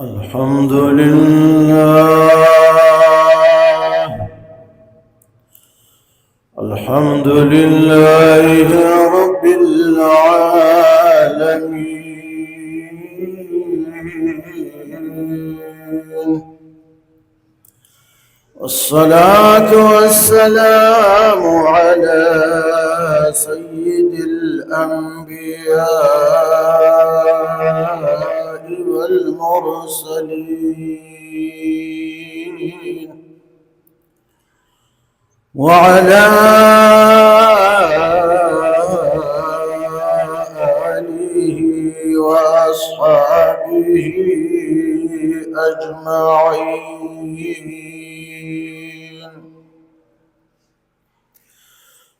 الحمد لله الحمد لله رب العالمين، والصلاة والسلام على سيد الأنبياء والمرسلين، وعلى آله وأصحابه أجمعين،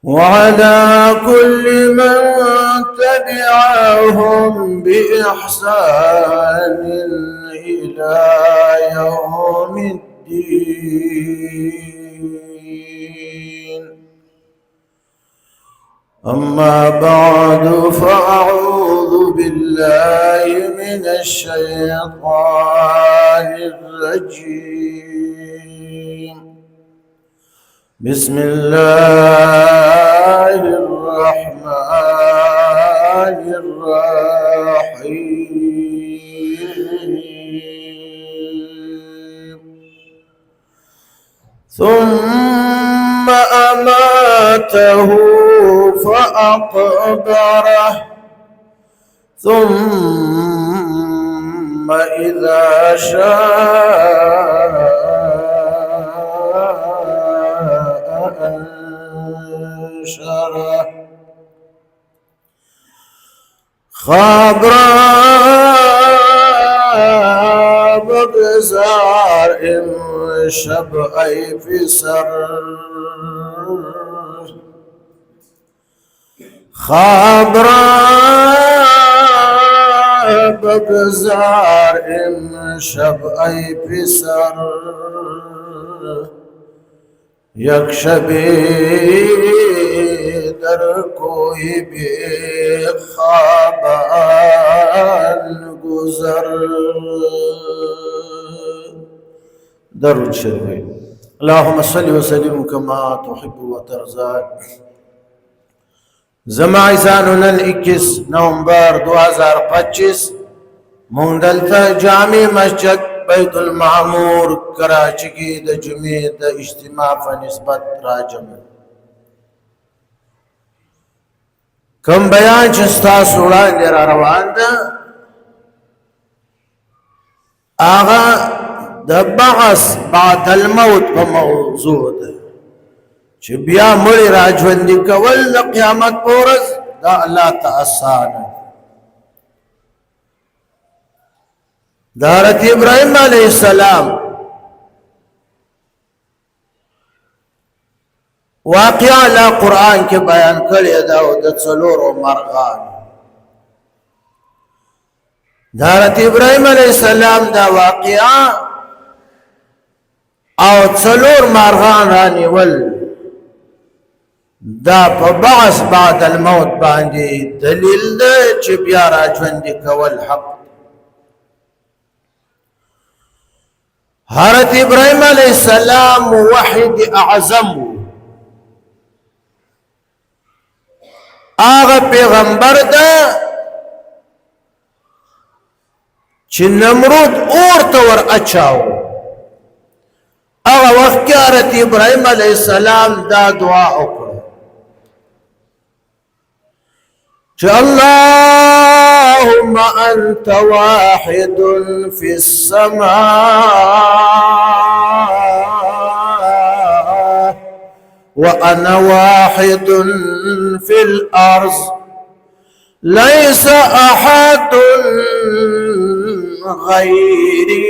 وعلى كل من تبعهم بإحسان إلى يوم الدين. أما بعد، فأعوذ بالله من الشيطان الرجيم. بسم الله الرحمن الرحيم. ثم أماته فأقبره، ثم إذا شاء أنشره. خابرا بگذار امشب ای پسر، خابرا بگذار امشب ای پسر، یک شبی در کوی بی خوابان گذر. درود شریف. اللهم صل وسلم كما تحب وترضى. زما عزیزانو، 21 نومبر 2025 مونږ دلته جامع مسجد بیت المعمور کراچی کی د جمعې د اجتماع په نسبت راجم کوم بیان چې ستاسو وړاندې را روان ده، هغه د بعث بعد الموت په موضوع ده چې بیا مړي راژوندي کول د قیامت په ورځ دا الله ته آسانه. د حضرت ابراهیم علیه السلام واقعا لا قرآن کې بیان کړی دا او د څلورو مرغان. د حضرت ابراهیم علیه السلام دا واقعا او څلور مرغان رانیول دا په بعث بعد الموت باندې دلیل ده چې بیا راژوندي کول حق. حضرت ابراهیم علیہ السلام موحد اعظم، آغا پیغمبر دا چې نمرود اور تور اچاو. آغا وقت کی حضرت ابراہیم علیہ السلام دا دعا اکڑا کہ اللهم انت واحد في السماء وانا واحد في الارض، ليس احد غيري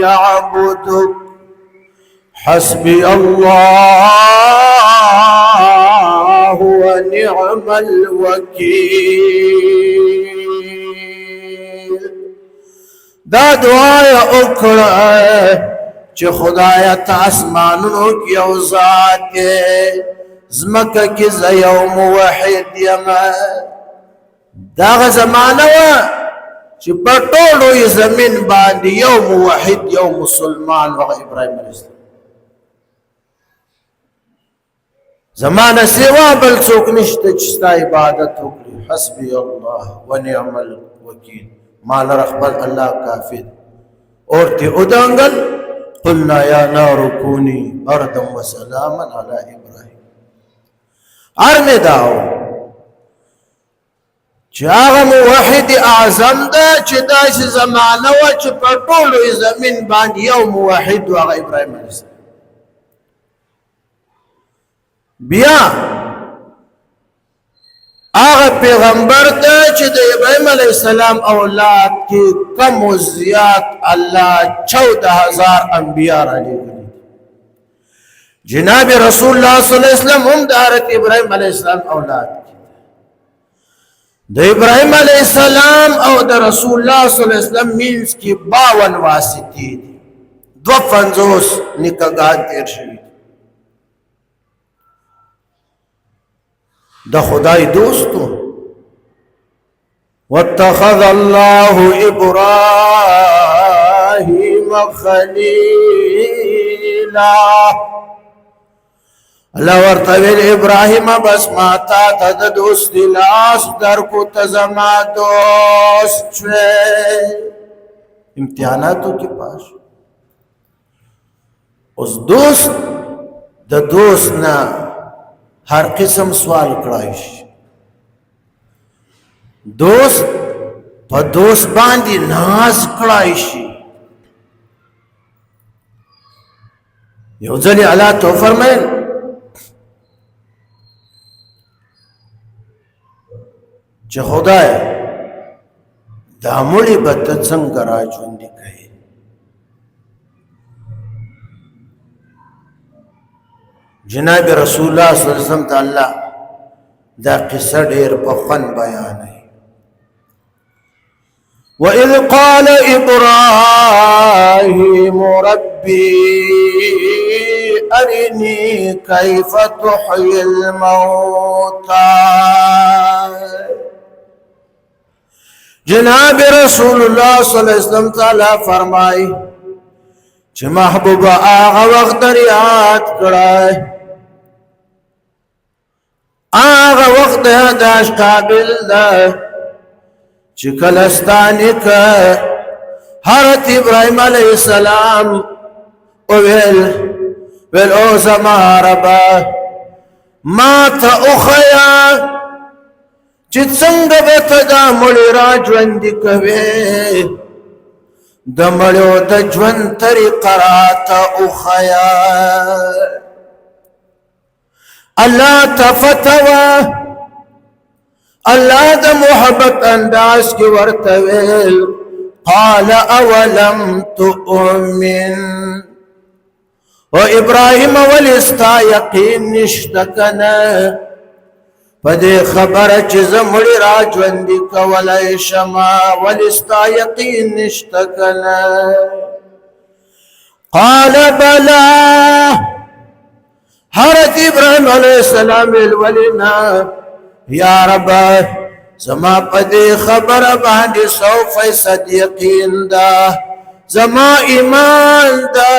يعبدك، حسبي الله ونعم الوكيل. دا دعا اکڑا چې خدایا ته اسمانونو کې یو ذات زمکه کې زه یو موحد یم. دغه زمانه وه چې په ټولو زمین باندې یو موحد یو مسلمان هغه ابراهیم علیه السلام زمانه سوا بل څوک نشته چې ستا عبادت وکړي حسبي الله ونعم الوکیل ما لره خپل الله کافي اور ته ودانګل قلنا یا نار کونی بردا وسلاما علی ابراهیم ارمه داو چې هغه موحد اعظم ده چې داسې زمانه وه چې په ټولو زمین باندې یو موحد و هغه ابراهیم علیه السلام بیا هغه پیغمبر ده چې د ابراهیم علیه السلام اولاد کې کم و زیات الله 14,000 انبیا را لېږلي جناب رسول الله صلی الله علیه وسلم هم د حضرت ابراهیم علیه السلام اولاد د ابراهیم علیه السلام او د رسول الله صلی الله علیه وسلم منځ کې 52 واسطې دي 52 نکاحګان تیر شوي د خدای دوستو واتخذ الله ابراهیم خلیلا الله ورته ویل ابراهیم بس ما تا ته د دوستي لاس درکو ته زما دوست شوې امتحاناتو کې پاس اوس دوست د دوست نه هر قسم سوال کړای شي دوست په دوست باندې ناز کړای شي یو ځل الله تو فرمایل چې خدای دا مړي به ته څنګه راژوندي کوي جناب رسول الله صلی الله علیه وسلم ته الله دا قصه ډېر په خوند بیانوي وإذ قال إبراهيم ربي أرني كيف تحيي الموتى جناب رسول الله صلی اللہ علیہ وسلم تعالی فرمائی چې محبوب آغا وقت یاد کړای آغا وقت یاداش قابل ده چې کلستانی که حضرت ابراهیم علیہ السلام ویل او زما ربا ما تا اخیا چې څنګه به ته دا مړي را ژوندي کوې د مړو د ژوند طریقه راته وښیه الله ته فتوه الله د محبت انداز کې ورته ویل قال اولم تؤمن و ابراهیم ولستا یقین نشته کنه پدې خبره چې زمړي را ژوندي کولای شما ولستا یقین نشته کنه قال بلا حضرت ابراهیم علیہ السلام ولنا یا رب زما پدې خبره باندې 100% یقین ده زما ایمان ده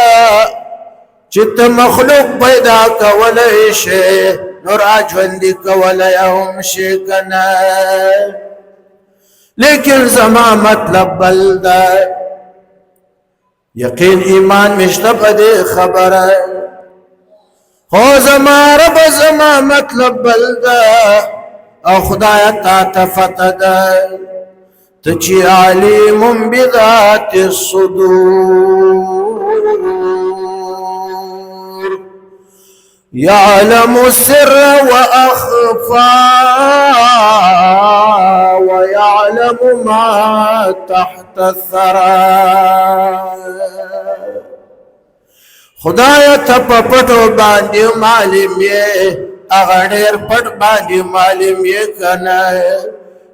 چې ته مخلوق پیدا کولای شي نور ژوندي کولای هم شي کنه لیکن زما مطلب بل ده یقین ایمان مشته پدې خبره خو زما رب زما مطلب بل ده او خدای تا تفتد تچی علیم بذات الصدور يعلم السر وأخفى ويعلم ما تحت الثرى خدای ته په پټو باندې معلوم یې هغه ډېر پټ باندې معلوم یې کنه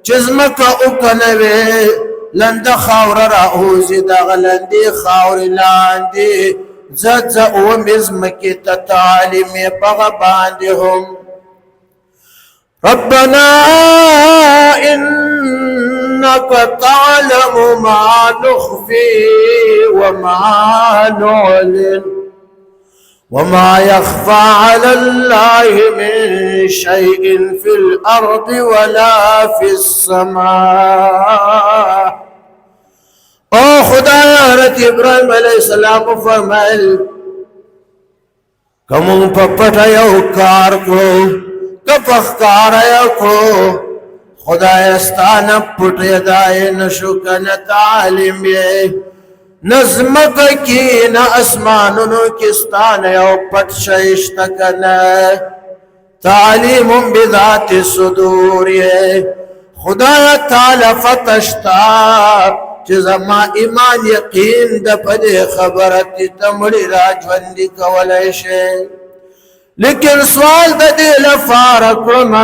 چې ځمکه وکنه وې لنده خاوره راوځي دغه لندې خاورې لاندې زه اومې ځمکې ته تعلیم یې په هغه باندې هم. إنك تعلم ما نخفي وما نعلن وما يخفى على الله من شيء في الأرض ولا في السماء. او خدا حضرت ابراہیم علیہ السلام فرمائل کمون پپٹا یو کار کو کپخکار یو کو خدا استانا پٹ یدائے نشکن تعلیم یہ نظمک کی نا اسمانونو کستان یو پت شیشتکن تعلیم بذات صدور یہ خدا تعالی فتشتا چزما ایمان یقین د پدې خبرت تمړي راجوندي کولای شي لیکن سوال د دې لپاره کوم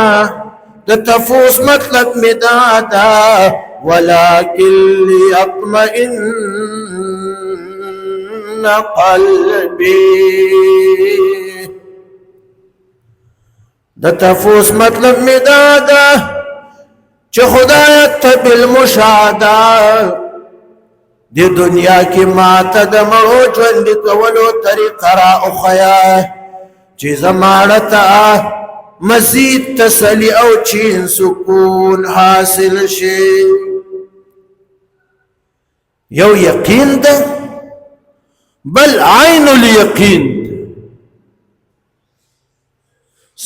د تفوس مطلب می دادا ولکن ليطمئن قلبي د تفوس مطلب می دادا چې خدای ته بالمشاهده دی دنیا کی ماتا د مړو ژوند کولو طریقه را اخیا چې زمانتا مزید تسلی او چین سکون حاصل شي یو یقین ده بل عین الیقین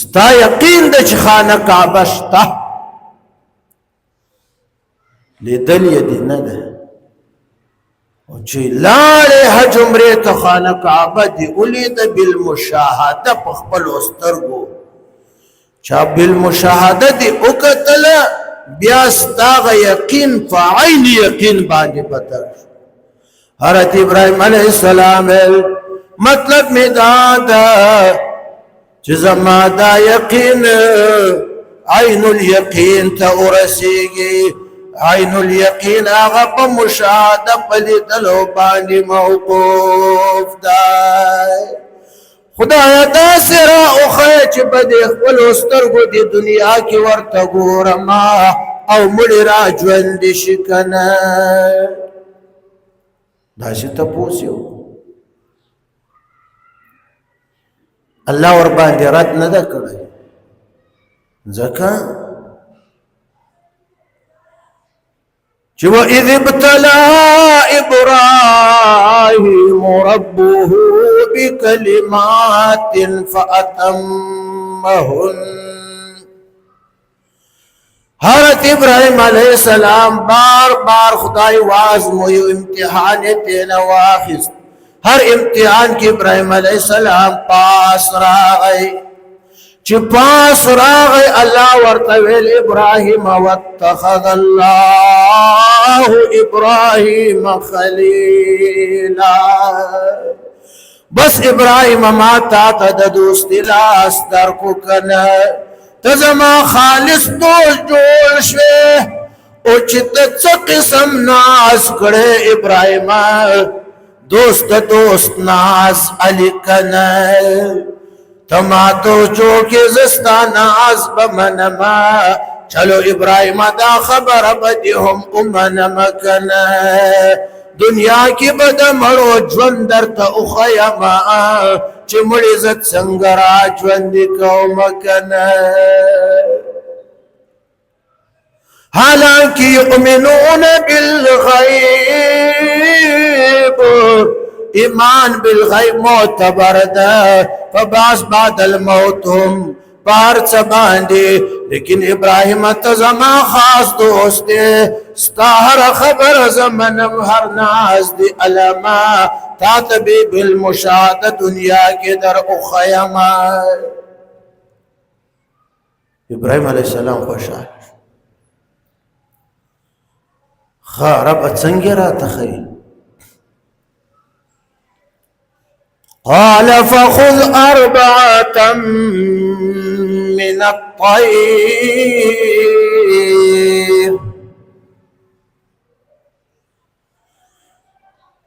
ستا یقین ده چې خانه کعبه شته لیدل یې دې نه ده او چې لاړې حج عمرې ته خانه کعبه دې ولیده بالمشاهده په خپلو سترګو چا بالمشاهده دې وکتله بیا ستا هغه یقین په عین یقین باندې بدل شو حضرت ابراهیم علیه السلام مطلب مې دا ده چې زما دا یقین عین الیقین ته ورسیږي عین الیقین آغا پا مشاہدہ پلی دلو بانی موقوف دائی خدایا دا سرا اخیچ بدی خپلو سترگو دی دنیا کی ورطا گورما او مڑی را جوندی شکنا دا سی تپوسیو اللہ وربان دی رد ندا کرے زکا وَإِذِ ابْتَلَى إِبْرَاهِيمُ رَبُّهُ بِكَلِمَاتٍ فَأَتَمَّهُنَّ حضرت ابراہیم علیہ السلام بار بار خدای وازموی امتحان تینا واخست ہر امتحان کی ابراہیم علیہ السلام پاس راغی چی پاس راغی اللہ ورطویل ابراہیم واتخذ اللہ ابراہیم خلیلا بس ابراہیم ما تا تا دوست لاس در کو کنا تزما خالص دوست جوڑ شوے او چت قسم ناز کرے ابراہیم دوست دوست ناز علی کنا تما تو چوکی زستا ناز بمنما چلو ابراہیم دا خبر بدی ہم امنما کنا دنیا کی بد مڑو جوندر تا اخیما چی مڑی زد سنگرا جوندی قوم کنا حالانکہ یؤمنون بالغیب ایمان بالغیب معتبر دا فباس بعد الموت ہم پارچ باندے لیکن ابراہیم تزما خاص دوست دے ستاہر خبر زمنم ہر ناز دی علما تاتبی بالمشاہد دنیا کے در اخیما ابراہیم علیہ السلام خوشا رب اتسنگی را تخیل قال فخذ أربعة من الطير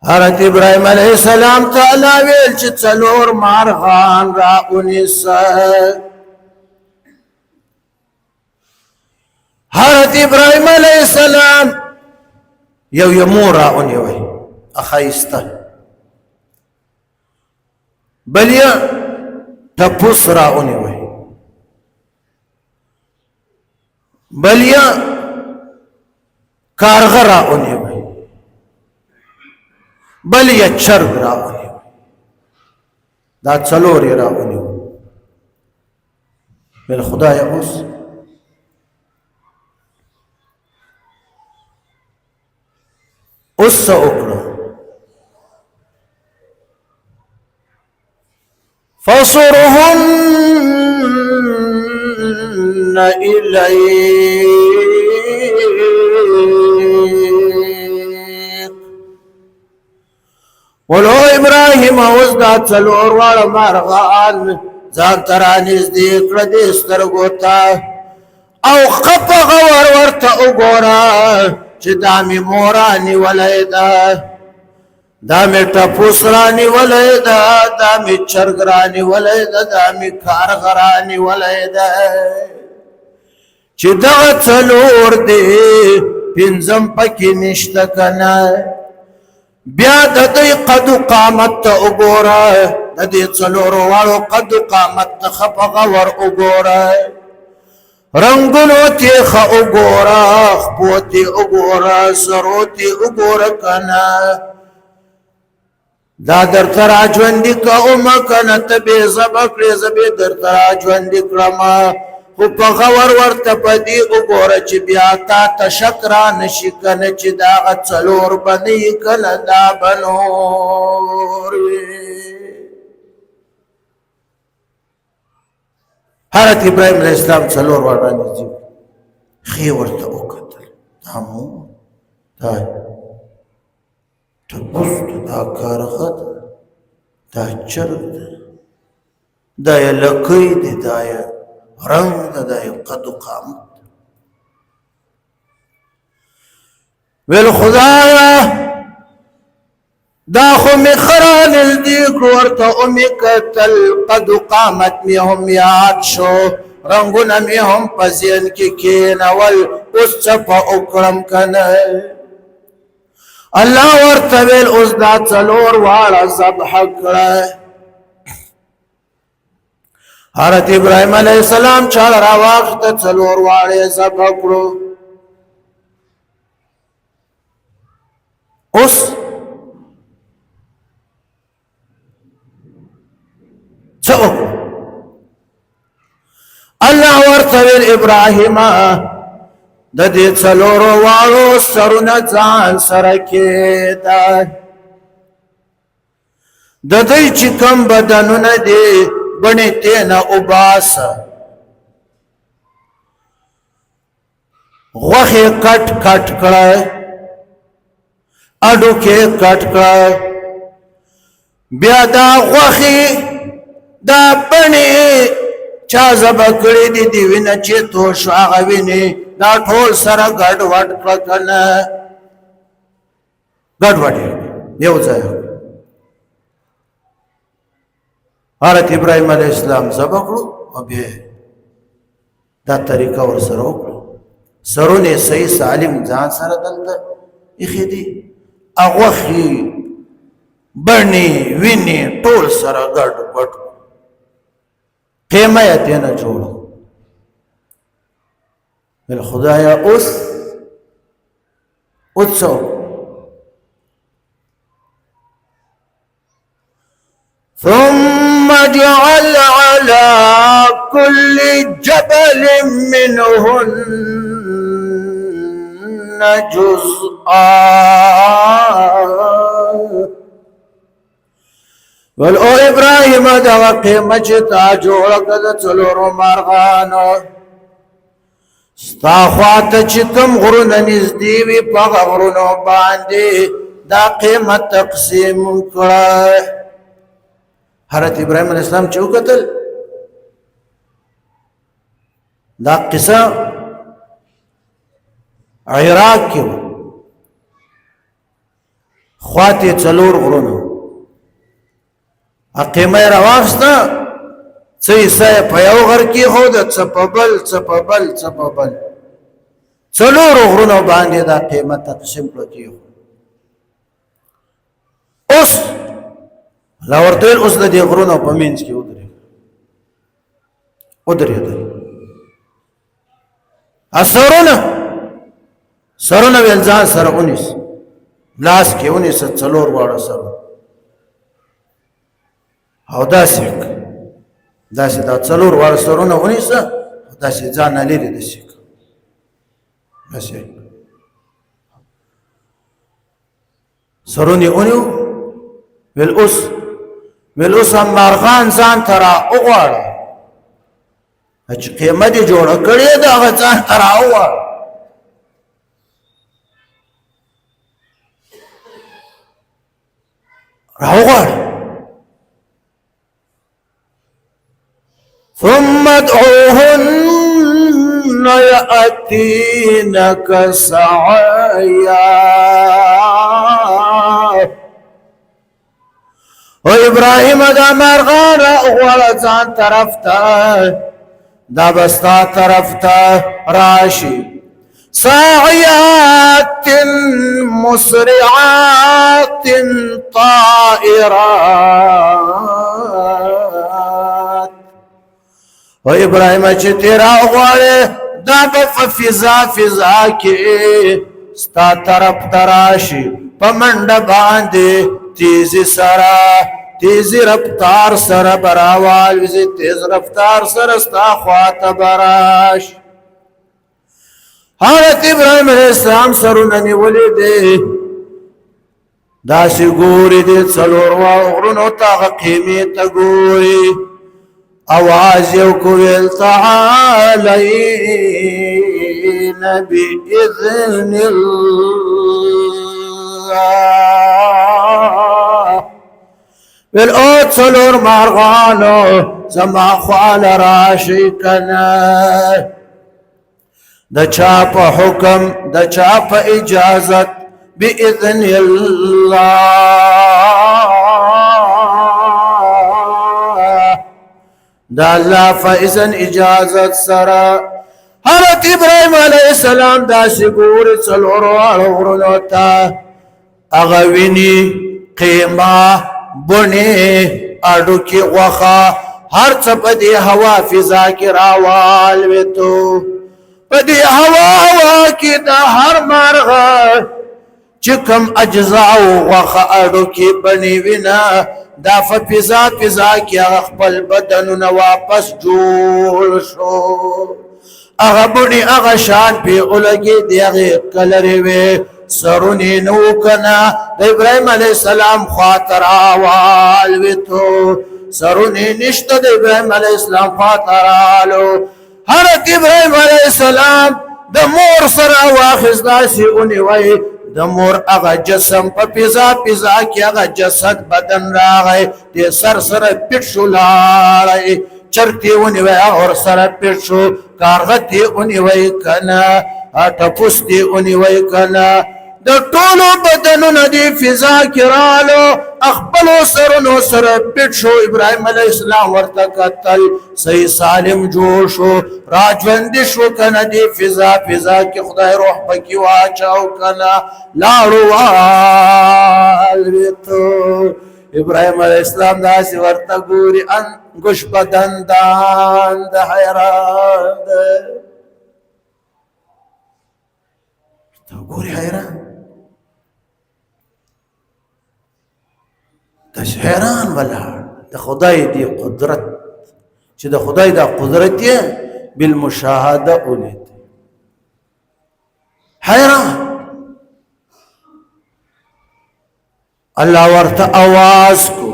حضرت ابراہیم علیہ السلام تعالی ویل چی چلور مارغان را انیسا حضرت ابراهيم عليه السلام یو یمور راونیوی اخایسته بل یا تپوس راونیوی بل یا کارغه راونیوی بل یا چرګ راونیوی دا څلور یې راونیوی بل خدای اوس وکړه فصرهن إليك ولو ابراهيم اوس دا څلور واړه مارغان ځان ته رانږدې کړه دې سترګو ته او خپه غور ورته وګوره چې دا مې مور نیولی ده دا مې ټپوس رانیولی ده دا مې چرګ رانیولی ده دا مې کارغه رانیولی ده چې دغه څلور دی پنځم پکې نشته که نه بیا د دوی قد و قامت ته وګوره د دې څلورو واړو قد و قامت ته ښه په غور وګوره رنگونو تی خا اگورا خپو تی اگورا سرو تی اگورا کنا دا در ترا جوندی که اوما کنا تبی زبکلی زبی در ترا جوندی کرما خو پا غور ورطا پا دی اگورا چی بیا تا تشکرا نشی کنا چی داغا چلور بنی کنا دا بنوری حضرت ابراهيم عليه السلام څلور وړاندې دي خې ورته وکتل دا مو دا ټپوس دا کارغه دا چرګ دا یې لکۍ دی دا یې رنګ ده دا یې قد و قامت ویل خدایه دا خو می خران الدیک ورته امی کتل قد قامت می هم یاد شو رنگونه می هم پزین کی کینول اوس چپا اکرم کنه الله ورته ویل اوس دا څلور واړه ذبح کړه حضرت ابراهيم عليه السلام چال راواخته څلور واړه ذبح کړو اوس الله ورته ویل ابراهیم د دې څلورو واړو سرونه ځان سره کېږده د دوی چې کوم بدنونه دي بڼې تېنه وباسه غوښې کټ کټ کړه اډوکې کټ کړه بیا دا غوښې دا بڼې چا ذبح کړې دي د وینه چې توی شو هغه وینې دا ټول سره ګډ وډ کړه که نه ګډ وډ یو ځای حضرت ابراهیم علیه السلام ذبح کړو او بیا دا طریقه ورسره وکړو سرونه صحیح سالم ځان سره دلته ایښي دي غوښې بڼې وینې ټول سره ګډ وډ خیمه یې تېنه جوړه ویل خدایه اوس څه ثم اجعل على كل جبل منهن جزءا ول او ابراهیم دا قیمه چې تا جوړه کړه د څلورو مارغانو ستا خواته چې کوم غرونه نږدې وي په هغه غرونو باندې دا قیمه تقسیم کړه حضرت ابراهیم علیه السلام چې وکتل دا قصه عراق کې خواته څلور غرونه قیمه راواخسته څه حصه په یو غر کې خو د څه په بل څلورو غرونو باندې دا قیمت تقسیم کړو کیو اوس لا ورته اوس د دې غرونو په منځ کې ودرېدل سرونه ویل ځان سره ونیس لاس کې ونیس څلور واړه سره او داسې دا څلور واړه سرونه ونیس داسې ځان نه لري داسې سرونه ونیو ویل اوس عمار خان ځان ته را وغواړه چې قیمت یې جوړه کړې ده هغه ځان ته را وغواړه ثم ادعوهن يأتينك سعيا و ابراهیم دا مرغان غواړه ځان طرف ته دا بستا طرف ته راشي ساعيات مسرعات طائرات و ابراهیم چې تیرا غواړي دا په فضا کې ستا طرف ته راشي په منډه باندې تیزی رفتار سره براوال وزي تیز رفتار سره ستا خواته براش حضرت ابراهیم علیہ السلام سرونه نیولې دي داسې ګوري دي څلور غرونو ته خیمې ته ګوري اواز یو کویل تعالیین بإذن الله ویل او څلور مارغانو زما خوال راشي کنه د چا په حکم د چا په اجازت بإذن الله دا الله فإذن اجازت سره حضرت ابراهیم علیہ السلام داسې ګوري څلورو غرونو ته هغه ویني قیمه بڼې اډوکې غوښه هر څه په دې هوا فضا کې راوالوېدو په دې هوا کې د هر مرغه چې کوم اجزا او غوښه اډوکې بڼې وینه دا په فضا کې هغه خپل بدنونه واپس جوړ شو هغه بڼې هغه شان پې ولګېدې هغې کلرې وې سرونی نو کنا د ابراهیم علیہ السلام خاطر والویتو سرونی نشته د ابراهیم علیہ السلام خاطر آلو حضرت ابراهیم علیہ السلام د مور سره واخذ داسې ونیوی د مور هغه جسم په فضا کې هغه جسد بدن راغی د سر سره پټ شو لاړی چرتې ونیوی اور سره پټ شو کارغتې ونیوی کنه ټپوس دې ونیوی کنه د ټولو بدنونه دې فضا کې رالو خپلو سرونو سره پټ شو ابراهیم علیه السلام ورته کتل صحیح سالم جوړ شو راژوندي شو کنه دې فضا کې خدای روح پکې واچاو کنه لاړو والویتو ابراهیم علیه السلام داسې ورته ګوري انګوش بدن دان د حیران ګوري حیران داسې حیران ولاړ د خدای دی قدرت چې د خدای دا قدرت یې بالمشاهده ولید حیران الله ورته आवाज کو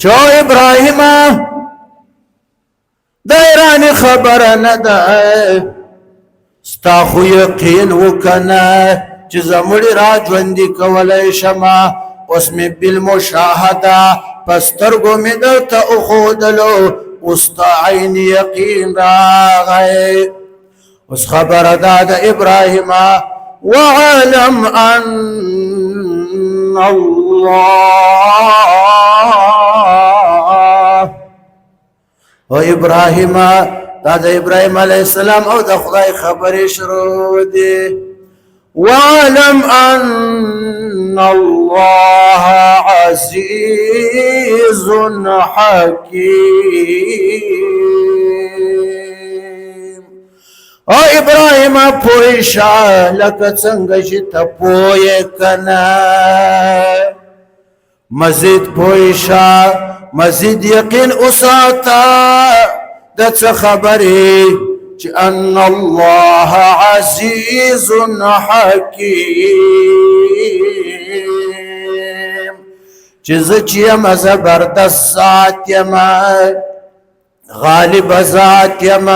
چو ابراهیم د ایران خبر نه ده ستا خو یقین وکنه چې زموږ را ژوندي کولی شمه اوس مې بالمشاهده په سترګو مې درته وښودلو اوس ستا عین یقین راغی اوس خبره ده د ابراهیم وعلم ان الله و ابراهیم دا د ابراهيم عليه السلام او د خدای خبرې شروع دي وَاعْلَمْ أَنَّ اللَّهَ عَزِيزٌ حَكِيمٌ او ابراهيم پوښا لکه څنګه چې ته پوهې کنه مزید پوښا مزید یقین اوساته د څه خبرې چې ان الله عزیز حکیم چې زه چې یم زبردست ذات یم غالب ذات یم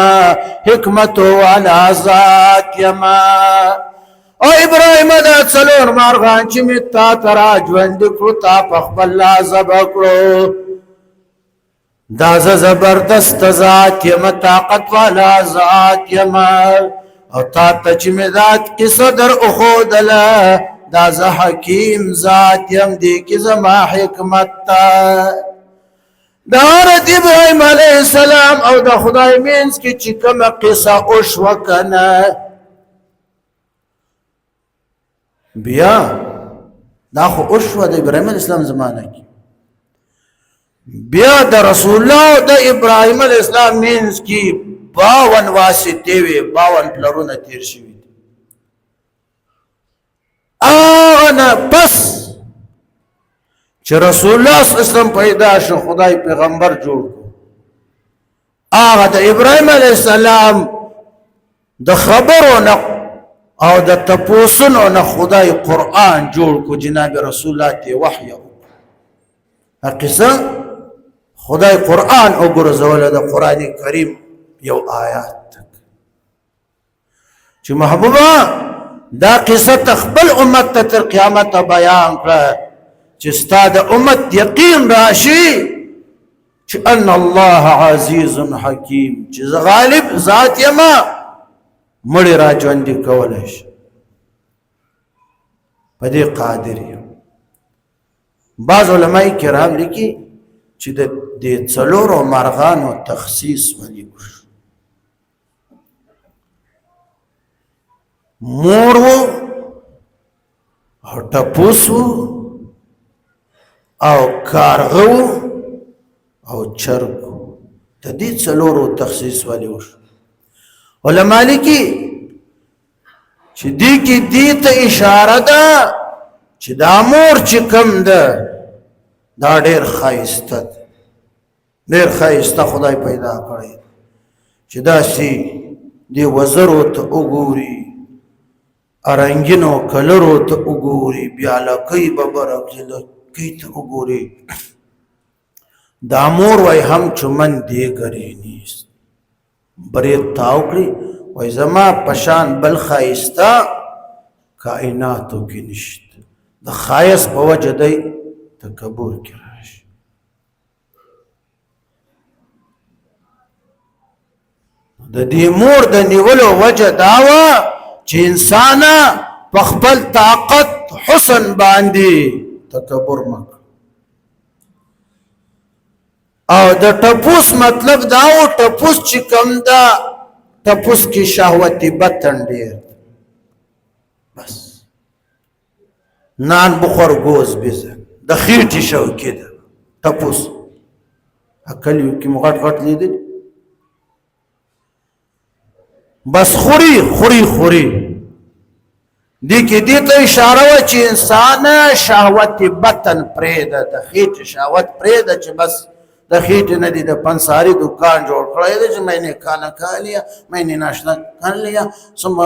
حکمت والا ذات یم او ابراهیم دا څلور مارغان چې مې تا ته را ژوندي کړو تا په خپل لاس ذبح کړو دا زبردست ذات یم طاقت والا ذات یم او تا ته چې مې دا کیسه در اخودله دا زه حکیم ذات یم دې کې زما حکمت ته د حضرت ابراهیم علیه السلام او د خدای مینځ کې چې کومه قصه وشوه کنه بیا دا خو وشوه د ابراهیم علیه السلام زمانه کې بیا د رسول الله د ابراهیم علیه السلام مینځ کې 52 واسطې وې 52 پلرونه تیر شوي انا پس چې رسول الله صلی الله علیه وسلم پیدا شو خدای پیغمبر جوړ کړ هغه د ابراهیم علیه السلام د خبرونو او د تپوسونو نه خدای قرآن جوړ کو جناب رسول الله ته وحی قصه خدای قرآن وګرځول د قرآن کریم یو آیات چې محبوبه دا قصه تخبل امت ته تر قیامت بیان کړه چې ستاد امت یقین راشي چې ان الله عزیز حکیم چې غالب ذات یما مړی را ژوندي کولی شي په دې قادر یم بعض علماء کرام لیکي چې د دې څلورو مرغانو تخصیص ولې وشو مور و او ټپوس و او کارغه او چرګ د دې څلورو تخصیص ولې وشو علماء لیکي چې دې کې دې ته اشاره ده چې دا مور چې کم ده دا ډېر ښایسته ده ډېر ښایسته خدای پیدا کړی چې داسې دې وزرو ته وګوري رنګینو کلرو ته وګوري بیا لکۍ به برکۍ ته وګوري دا مور وای هم چمن دیګرې نیست برې تاو کړي وای زما پشان بل ښایسته کائناتو کې نشته د ښایست په وجه دی تکبر کې راشي د دې مور د نیولو وجه دا وه چې انسان په خپل طاقت حسن باندې تکبر مکړه او د ټپوس مطلب دا و ټپوس چې کم ده ټپوس کې شهوتي بطن ډېر بس نان بخور گوز بزن د خېټې شوکې ده ټپوس کلیو کې مو غټ غټ لیدل بس خوري خوري خوري دې کې دې ته اشاره وه چې انسان شهوت بطن پرېږده د خېټې شهوت پرېږده چې بس د خېټې نه دې د پنساري دکان جوړ کړی دی چې میں نے کھانا کھا لیا میں نے ناشتہ کر لیا ثم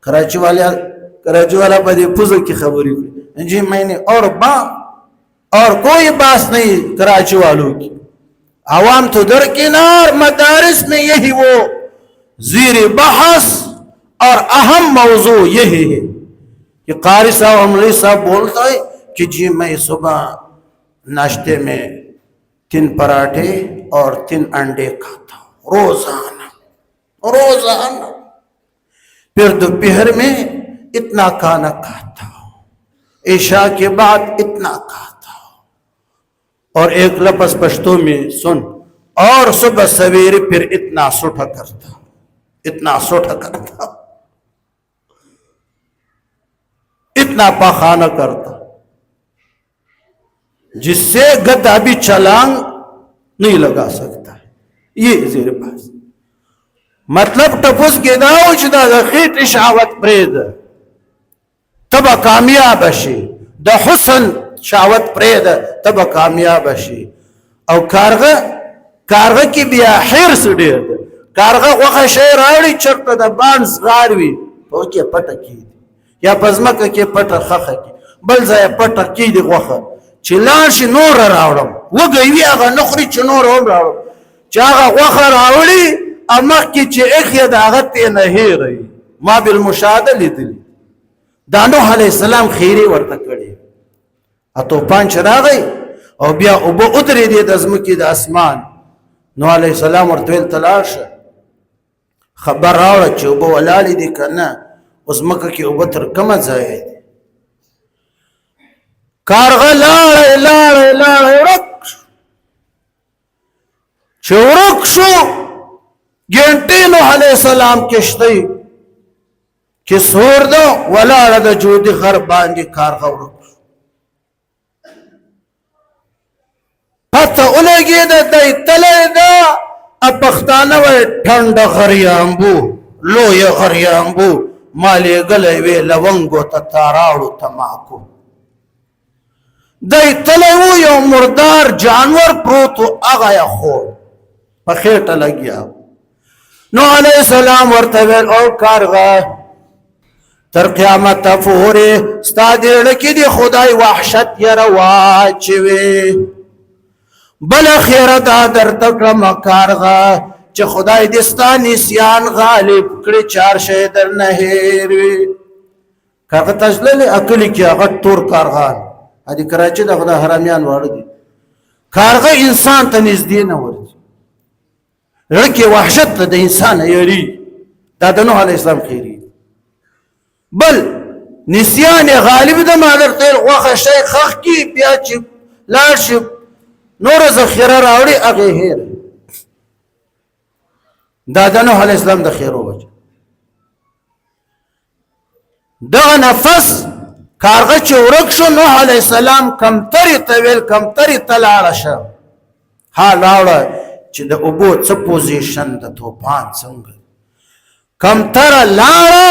کراچی والا په دې پوزو کې خبرې کړي جی میں نے اور کوئی باس نہیں کراچی والوں کی عوام تو درکنار مدارس میں یہی وہ زیر بحث اور اہم موضوع یہی ہے کہ قاری صاحب عملی صاحب بولتا ہے کہ جی میں صبح ناشتے میں 3 پراٹھے اور 3 انڈے کھاتا ہوں روزانہ پھر دوپہر میں اتنا کھانا کھاتا ہوں عشاء کے بعد اتنا کھاتا ہوں اور ایک لفظ پشتو میں سن और सुबह सवेरे फिर इतना सुठा करता, इतना सुठा करता, इतना पाखाना करता जिससे गधा भी छलांग नहीं लगा सकता है। ये जेर पास मतलब टपुस के दाउच दा खीट शावत प्रेद तब कामयाब शी, द हुसन शावत प्रेद तब कामयाब शी। और कारगा की बिया हिर्स ढेर कारगा वखा शे रावड़ी चक द बांस गारवी ओके पटकी या पजमक के पट खख की बल जाय पटकी दी वखा चिलाश नूर रावड़म वो गई आगा नखरी च नूर हम रावड़ चागा वखा रावड़ी अमा की च एक यद आगते न हे रही मा बिल मुशाहदा लिदली दानो अलैहि सलाम खीरी वर्त कड़ी अतो पांच रा गई और बिया उबो उतरी दे दजम की द आसमान नो अलैहि सलाम वर्तवेल तलाश खबर रावड़ च उबो वलाली दी कना उस मक्का की उबतर कम जाए कारगा लाड़े लाड़े लाड़े रक्ष चौरक्षो गेंटे नो अलैहि सलाम किश्ती कि सोर दो वलाड़ द जोदी खर बांधी कारगा रक्ष पता उलेगी दई तले दा अब पख्ताना वे ठंड खरियांबू लोय खरियांबू माले गले वे लवंगो ताराड़ू तमाकू दई तले वो यो मुर्दार जानवर प्रोतो आगाया खोल पखेट लगिया नो अलैहि सलाम वर्तवेल और कारगा तर क़यामत फूरे स्तादेड़ की दी खुदाई वहशत यरवाचवे बल खैर दादर तक कारगा च खुदाई दिस्ता निस्यान गालिब कड़े चार शेदर नहेरवे कारगा तजले अकली क्या गट्टूर कारगान अदी कराची दा खुदा हरामियान वाड़ दी कारगा इंसान तनिजदी न वर्जी रके वहशत द इंसान यरी दादनो अलैहिस्सलाम खैरी बल निस्यान गालिब द मादर तेल वख शै खख की प्याची लाश नूर ज़खीरा रावड़ी अगे हेर दादनो अलैहिस्सलाम द खैरो वज द नफस कारगा चौरक्षो नूह अलैहिस्सलाम कमतरी तवेल कमतरी तलाश हा लावड़ा च द उबो च पोजीशन द तूफान संग कमतर लाड़ा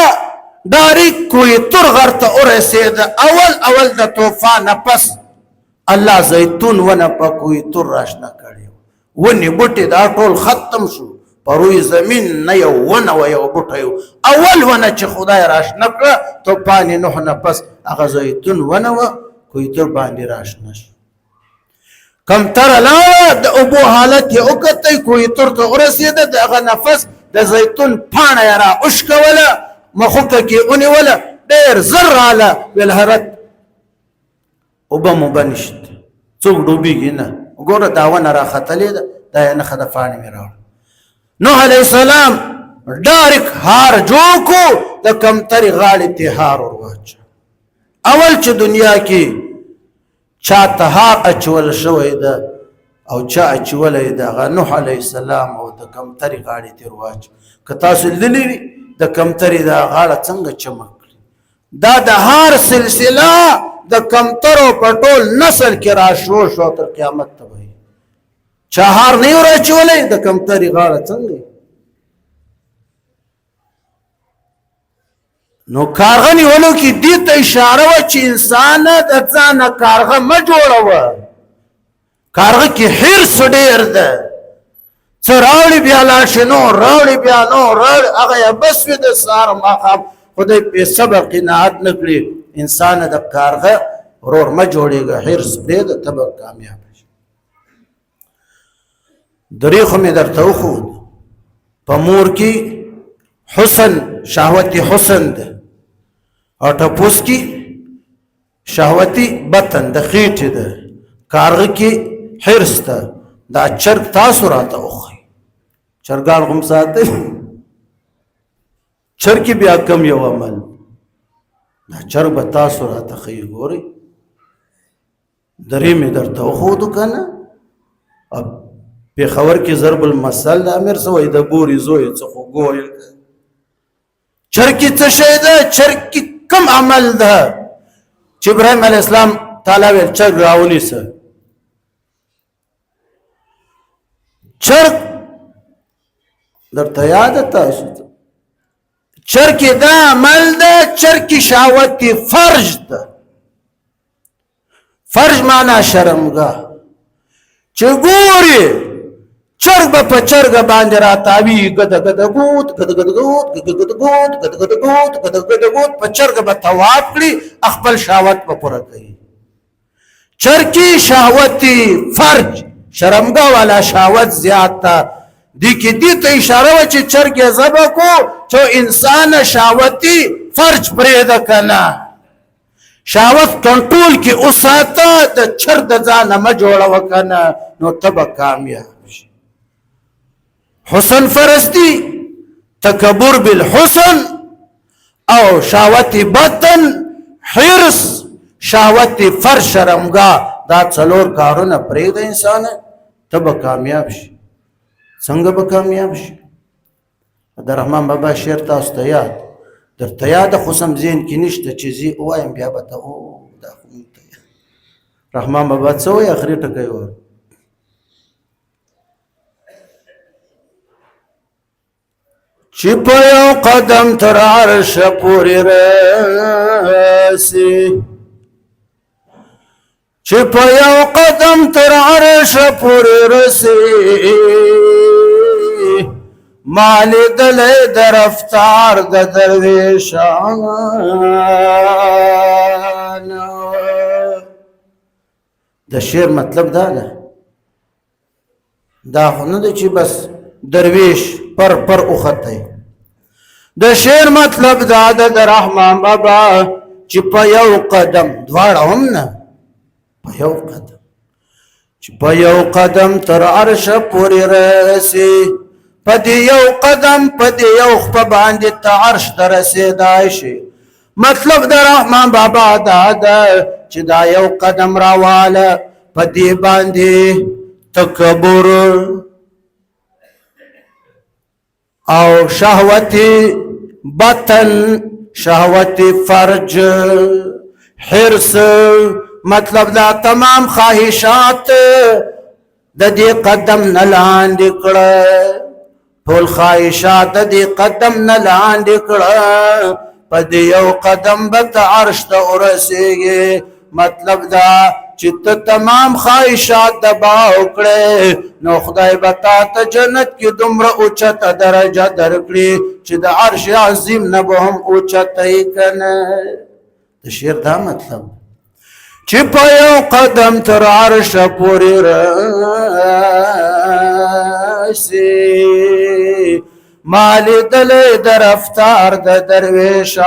डारी कोई तुरगरत और से द अवल द तूफान पस अल्लाह जैतून वन पर कोई तुर राश न करे वनी बुटी दा टोल खत्म शु परुई जमीन न यो वन व यो बुटयो अवल वन च खुदा राश न कर तो पानी नोह न पस अग जैतून वन व कोई तुर बांधी राश न कम तर ला द अबू हालत ये उकते कोई तुर तो और से द अग नफस द जैतून फाना यरा उश्क वला मखुक की उनी वला देर जर्राला बिलहरत उबम बनिश्त चुक डूबी ना गोरा दावन रा खतले दा न खदा पानी में राव नूह अलैहिस्सलाम डारिक हार जो को द कमतरी गाली तिहार और वाच अवल च दुनिया की चा तहार अचवल शोयद और चा अचवल द नूह अलैहिस्सलाम और द कमतरी गाली तिरवाच कता सुलली द कमतरी दा गाला संग चमक दा दहार सिलसिला द कमतरो पटोल नस्ल के राशो शोतर क़यामत तबाही चाहार नहीं हो रहा चोले द कमतरी गाड़ा चंगे नो कारगा नहीं होलो की दीत इशारा व इंसान दजाना कारगा मजोड़ा व कारगा की हिर्स डेर द रावड़ी ब्याला शनो रावड़ी ब्यानो रावड़ी अगया बस विद सार माखाब खुदे पे सबक नात नकली इंसान द कारगा रोर म जोड़ेगा हिर्स ब्रेद तब कामयाब दरीख में दर तवखूद पमूर की हुसन शहवती हुसन द और टपूस की शहवती बतन द खीट द कारग की हिर्स द चर्ग तासुरात उखी चरगाल गुमसाते चर की भी कम यो अमल चर बतासुरात खी गोरी दरी में दर तवखूद कना अब پېښور کې ضرب المثل د امیر څه وایي د بورې زوی څه خو ګوی چرګې څه شی ده چرګې کوم عمل ده چې ابراهیم علیه السلام تعالی ویل چرګ راونیسه چرګ درته یاده تاسو چرګې دا عمل ده چرګې شهوت فرج ده فرج معنا شرمګاه چې ګوري چرګ به په چرګ باندې راتاوي ګد ګد ګوت ګد ګد ګوت ګد ګد ګوت ګد ګد ګوت ګد ګد ګوت په چرګ به طواف کړي خپل شهوت په پوره کوي چرګي شهوتي فرج شرمګاه والا شهوت زیات تا دی کې دې ته اشاره و چې چرګ یې ذبح کو چې انسان شهوتي فرج پرېږده کنه شهوت کنټرول کې اوساته د چرګ د ځانه مه جوړوه کنه نو ته به کامیاب شي حسن فرستی تکبر بالحسن او شهوتي بطن حرص شهوتي فرج شرمګاه دا څلور کارونه پرېږده انسان ته به کامیاب شي څنګه به کامیاب شي د رحمان بابا شعر تاسو ته یاد درته یاده خو سم ذهن کې نشته چې زه ووایم بیا به ته دا خو رحمان بابا څه وایي اخري ټکی وایي چې په یو قدم تر عرشه پورې رسي چې په یو قدم تر عرشه پورې رسي ما لیدلی د رفتار د درویشانو د شعر مطلب دا ده دا خو نه ده چې بس درویش پر اوختی د شعر مطلب دا ده د رحمان بابا چې په یو قدم دواړه هم نه په یو قدم چې په یو قدم تر عرشه پورې رسي په دې یو قدم په دې یو خپه باندې ته عرش ته رسېدای شي مطلب د رحمان بابا دا ده چې دا یو قدم راواله په دې باندې تکبر او شهوتي بطن شهوتي فرج حرص مطلب دا تمام خواهشات د دې قدم نه لاندې کړه ټول خواهشات د دې قدم نه لاندې کړه په دې یو قدم به ته عرش ته ورسېږې مطلب دا چې ته تمام خواهشات دبا وکړې نو خدای به تا ته جنت کې دومره اوچته درجه درکړي چې د عرش عظیم نه به هم اوچته یې که نه د شعر دا مطلب چې په یو قدم تر عرشه پورې رسي ما لیدلی د رفتار د درویشانو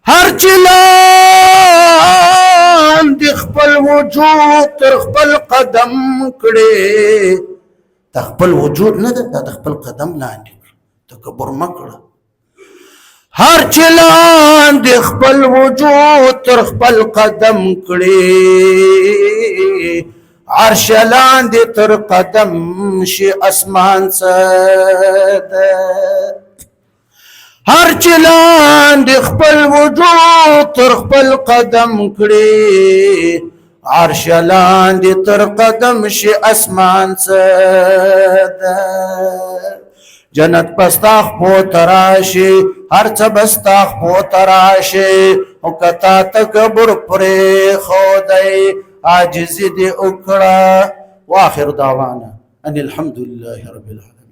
هر چې لاندې خپل وجود تر خپل قدم کړي د خپل وجود نه ده دا د خپل قدم لاندې کړه تکبر مه کړه هر چې لاندې خپل وجود تر خپل قدم کړي عرش لاندې تر قدم شي اسمان څه ده هر چې لاندې خپل وجود تر خپل قدم کړي عرش لاندې تر قدم شي اسمان څه ده جنت پستا خپو تراشي هر څه بستا خپو تراشي او کتا تکبر پرې خودای عاجزي دې وکړه واخر دعوانا ان الحمد لله رب العالمين